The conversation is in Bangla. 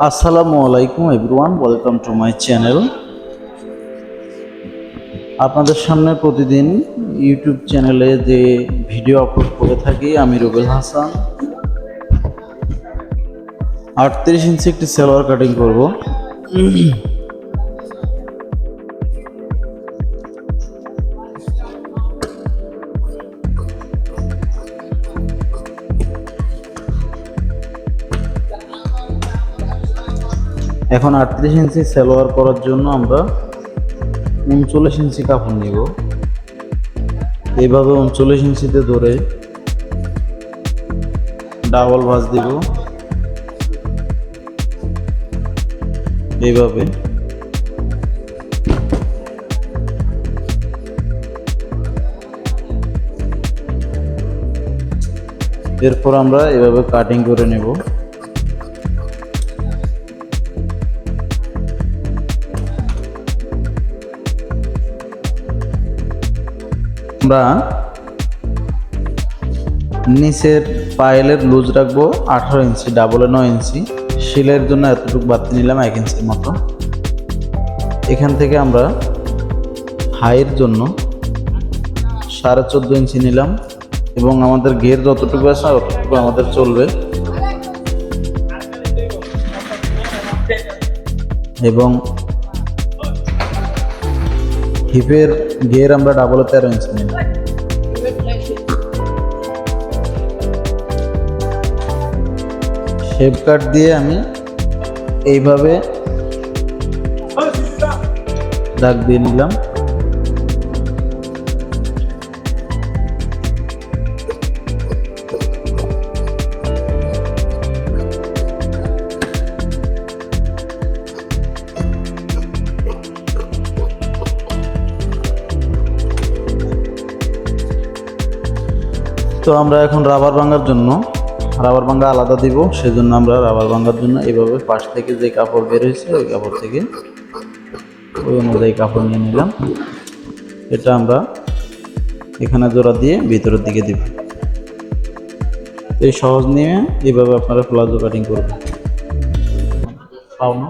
আসসালামু আলাইকুম everyone, welcome to my channel. আপনাদের সামনে প্রতিদিন ইউটিউব চ্যানেলে যে ভিডিও আপলোড করে থাকি আমি রুবেল হাসান। 38 ইঞ্চি একটি সালোয়ার কাটিং করব। এখন 38 ইঞ্চি সালোয়ার করার জন্য আমরা 39 ইঞ্চি কাপড় নিব। এইভাবে 39 ইঞ্চিতে ধরে ডাবল ভাঁজ দিব। এইভাবে এরপর আমরা এভাবে কাটিং করে নেব। আমরা নিচের পায়েলের লুজ রাখবো 18 ইঞ্চি, ডাবলে 9 ইঞ্চি। সেলাইয়ের জন্য এতটুকু বাড়তি নিলাম 1 ইঞ্চির মতো। এখান থেকে আমরা হাইয়ের জন্য 14.5 ইঞ্চি নিলাম এবং আমাদের ঘের যতটুকু আছে ততটুকু আমাদের চলবে। এবং হিপের ঘের আমরা ডাবলে 13 ইঞ্চি নিলাম। শেপ কাট দিয়ে আমি এইভাবে দাগ দিয়ে নিলাম। তো আমরা এখন রাবার ভাঙার জন্য রাবার ভাঙা আলাদা দিব, সেজন্য আমরা রাবার ভাঙার জন্য এইভাবে পাশ থেকে যে কাপড় বের হয়েছে ওই কাপড় থেকে ওই অনুযায়ী কাপড় নিয়ে নিলাম। এটা আমরা এখানে জোড়া দিয়ে ভিতরের দিকে দিব। এই সহজ নিয়ে এইভাবে আপনারা প্লাজো কাটিং করবেন। পাও না।